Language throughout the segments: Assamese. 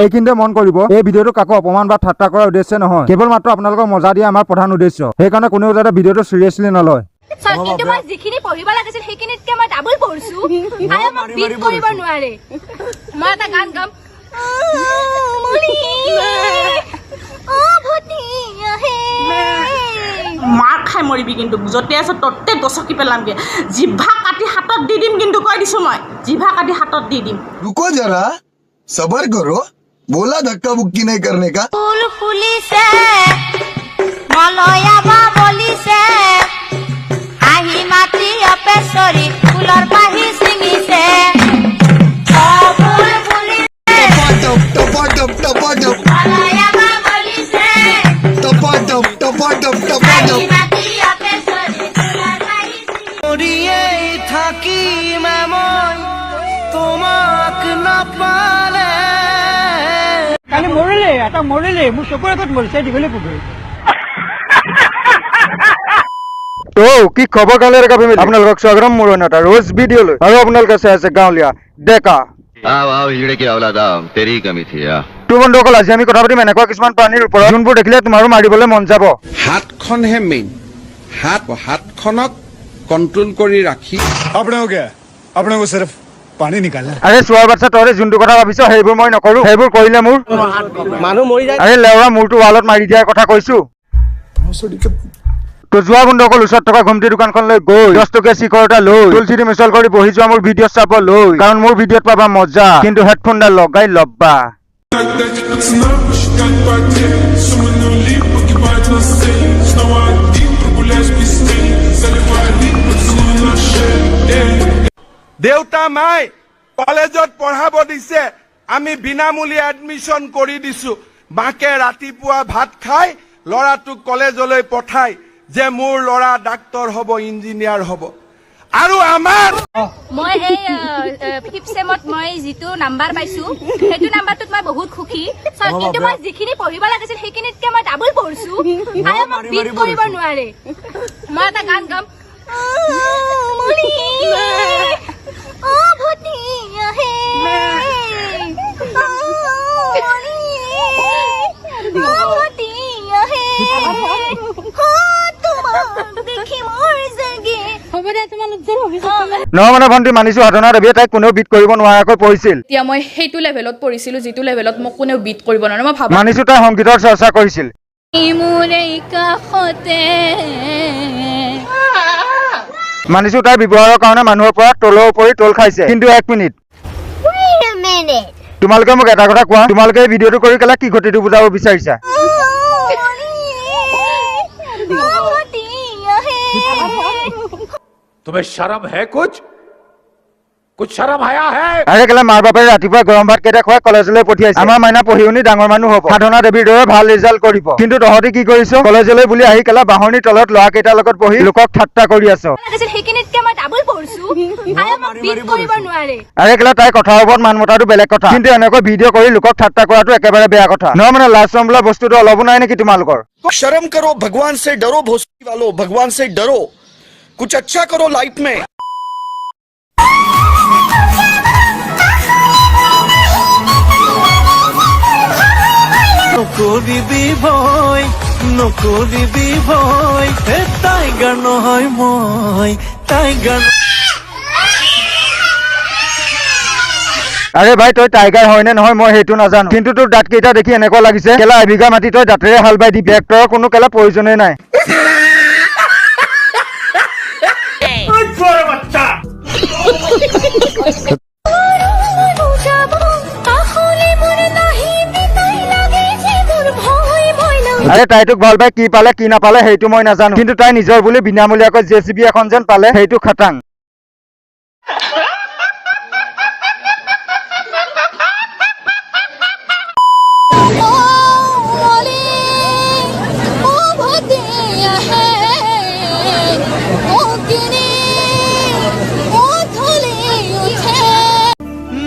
এইখিনিতে মন কৰিব এই ভিডিঅ'টো কাকো অপমান বা ঠাট্টা কৰাৰ উদ্দেশ্যে নহয়, কেৱল মাত্ৰ আপোনালোকক মজা দিয়া আমাৰ প্ৰধান উদ্দেশ্য। সেইকাৰণে কোনেও যাতে ভিডিঅ'টো চিৰিয়াছলি নলয়। কিন্তু মই যিখিনি পঢ়িব লাগিছিল সেইখিনিতকে মই ডাবল পঢ়ছো। আই মোক বিট কৰিব নোৱাৰে। মই এটা গান গাম। মাৰ খাই মৰিবি কিন্তু য'তে আছ ততে গছকি পেলামগে। জিভা কাটি হাতত দি দিম কিন্তু কৈ দিছো মই, জিভা কাটি হাতত দি দিম। रुको जरा सबर करो, बोला धक्का मुक्की नहीं करने का। ফুল ফুলিছে মলয়াবা বলিছে আহি মাটি অপেশ্বৰী ফুলৰ পাহি ছিঙিছে ফুল ফুলিছে टपाटप टपाटप মলয়াবা বলিছে टपाटप टपाटप আহি टपाटप মাটি অপেশ্বৰী ফুলৰ পাহি ছিঙিছে মৰিয়ে থাকি মই তোমাক নাপালে কালি মৰিলে এটা মৰিলে মোৰ চকুৰ আগত মৰিছে দীঘলী পুখুৰী। তো কি খবৰ গাঁৱলীয়া ডেকা ফেমিলি, আপোনালোকক স্বাগতম মোৰ অন্য এটা ৰোজ ভিডিঅ'লৈ। আৰু আপোনালোকে চাই আছে গাঁৱলীয়া ডেকা। आओ हिजड़े की औलाद तेरी कमी थी তো বন্ধুসকল, আজি আমি কথা পাতিম এনেকুৱা কিছুমান প্ৰাণীৰ ওপৰত যোনবোৰ দেখিলে তোমাৰো মাৰিবলৈ মন যাব। হাতখনহে মেইন, হাতখনক কন্ট্ৰোল কৰি ৰাখি अपने हो गया, अपने को सिर्फ पानी निकालना है। আৰে চোৱাৰ বাচ্চা, তহঁতে যোনটো কথা ভাবিছ সেইবোৰ মই নকৰো, সেইবোৰ কৰিলে মোৰ মানুহ মৰি যায়। আৰে লেওৰা মূৰটো ৱালত মাৰি দিয়াৰ কথা কৈছো। তো যোৱা বন্ধুসকল, ওচৰত থকা ঘুমটি দোকানখনলৈ গৈ 10 টকীয়া চিখৰ এটা লৈ তুলসীটি মিছল কৰি বহি যোৱা মোৰ ভিডিঅ' চাব লৈ, কাৰণ মোৰ ভিডিঅ'ত পাবা মজা, কিন্তু হেডফোনডাল লগাই ল'বা। দেউতা মাই কলেজত পঢ়াব দিছে, আমি বিনামূলীয়া এডমিশ্যন কৰি দিছো। মাকে ৰাতিপুৱা ভাত খাই ল'ৰাটোক কলেজলৈ পঠাই যে মোৰ ল'ৰা ডাক্তৰ হ'ব, ইঞ্জিনিয়াৰ হ'ব। আৰু আমাৰ মই এই 5th চেমত মই যিটো নাম্বাৰ পাইছো সেইটো নাম্বাৰটোত মই বহুত সুখী। কিন্তু মই যিখিনি পঢ়িব লাগিছিল সেইখিনিতকে মই ডাবল পঢ়ছো। আই মোক বিট কৰিব নোৱাৰে। মই এটা গান গাম। নহয় মানে ভণ্টি, মানিছো সাধনা দেৱীয়ে তাইক কোনেও বিট কৰিব নোৱাৰাকৈ পঢ়িছিল। এতিয়া মই সেইটো লেভেলত পঢ়িছিলো যিটো লেভেলত মোক কোনেও বিট কৰিব নোৱাৰে। মই ভাবো মানিছো তাই সংগীতৰ চৰ্চা কৰিছিল। মানিছো তাই ব্যৱহাৰৰ কাৰণে মানুহৰ পৰা তলৰ উপৰি তল খাইছে। কিন্তু 1 মিনিট, তোমালোকে মোক এটা কথা কোৱা, তোমালোকে এই ভিডিঅ'টো কৰি কেলা কি ঘটিটো বুজাব বিচাৰিছা? तुम्हें शर्म है कुछ शर्म आया है? আৰে কেলা মাৰ বাপেৰে ৰাতিপুৱা গৰম ভাত কেইটা খুৱাই কলেজলৈ পঠিয়াইছে। আমাৰ মাইনা পঢ়ি শুনি ডাঙৰ মানুহ হ'ব, সাধনা দেৱীৰ দৰে ভাল ৰিজাল্ট কৰিব। কিন্তু তহঁতি কি কৰিছ? কলেজলৈ বুলি আহি কেলা বাহনিৰ তলত ল'ৰা কেইটাৰ লগত বহি লোকক ঠাট্টা কৰি আছ। সেইখিনিতকে মই ডাবল পঢ়ছো। আই মোক বিট কৰিব নোৱাৰে। আৰে কেলা তাইৰ কথাৰ ওপৰত মান মতাটো বেলেগ কথা, কিন্তু এনেকৈ ভিডিঅ' কৰি লোকক ঠাট্টা কৰাটো একেবাৰে বেয়া কথা। নহয় মানে লাজ চৰম বোলা বস্তুটো অলপো নাই নেকি তোমালোকৰ? शर्म करो, भगवान से डरो, भोसड़ी वालों, भगवान से डरो, कुछ अच्छा करो लाइफ में। নকৰিবি ভয়, নকৰিবি ভয়, টাইগাৰ নহয় মই, টাইগাৰ। আৰে ভাই, তই টাইগাৰ হয় নে নহয় মই সেইটো নাজানো, কিন্তু তোৰ দাঁত কেইটা দেখি এনেকুৱা লাগিছে কেলা এবিঘা মাটি তই দাঁতেৰে হাল বাই দি ট্ৰেক্টৰৰ কোনো কেলা প্ৰয়োজনেই নাই। আৰে তাই তোক ভাল পাই কি পালে কি নাপালে সেইটো মই নাজানো, কিন্তু তাই নিজৰ বুলি বিনামূলীয়াকৈ JCB এখন যেন পালে সেইটো খাটাং।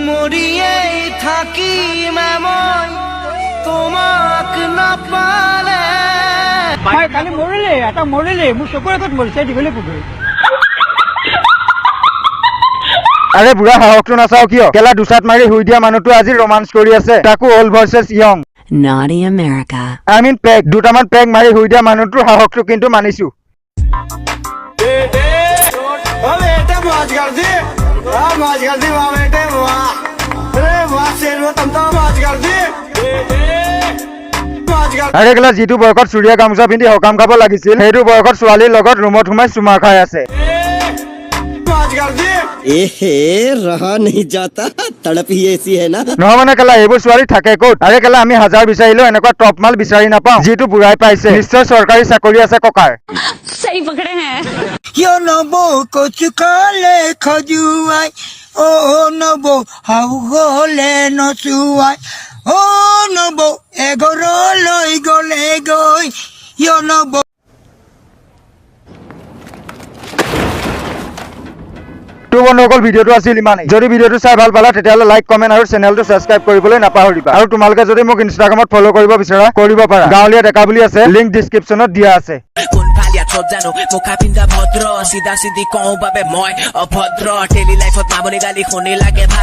মৰিয়ে থাকি মই তোমাক নাপালে। কালি মৰিলে এটা মৰিলে মোৰ চকুৰ আগত মৰিছে দীঘলী পুখুৰী। আৰে বুঢ়া সাহসটো নাচাও কিয় কেলা দুচাত মাৰি শুই দিয়া মানুহটো আজি ৰোমান্স কৰি আছে তাকো all versus young Naughty America. I mean peg দুটামান পেগ মাৰি শুই দিয়া মানুহটোৰ সাহসটো কিন্তু মানিছো আৰে কেলা যিটো বয়সত চুৰিয়া গামোচা পিন্ধি সকাম খাব লাগিছিল সেইটো বয়সত ছোৱালীৰ লগত ৰুমত সোমাই চুমা খাই আছে रहा नहीं जाता तड़प ही ऐसी है ना নহয় মানে কেলা এইবোৰ ছোৱালী থাকে ক'ত আৰে কেলা আমি হাজাৰ বিচাৰিলেও এনেকুৱা টপ মাল বিচাৰি নাপাওঁ যিটো বুঢ়াই পাইছে নিশ্চয় চৰকাৰী চাকৰি আছে ককাৰ सही पकड़े हैं यो नबो कुछ काले खजुआई ओ नबो हाउ होले नसुआई ओ नबो एगरो लई गले गई यो नबो তো বন্ধুসকল ভিডিঅ'টো আছিল ইমানেই যদি ভিডিঅ'টো চাই ভাল পালা তেতিয়াহ'লে লাইক কমেণ্ট আৰু চেনেলটো ছাবস্ক্ৰাইব কৰিবলৈ নাপাহৰিবা আৰু তোমালোকে যদি মোক ইনষ্টাগ্ৰামত ফ'ল' কৰিব বিচৰা কৰিব পাৰা গাঁৱলীয়া ডেকা বুলি আছে লিংক ডিছক্ৰিপশ্যনত দিয়া আছে জানো মুখা পিন্ধা ভদ্ৰ চিধা চিধি কওঁ বাবে মই অভদ্ৰ ডেইলি লাইফত মামনি গালি শুনি লাগে ভাল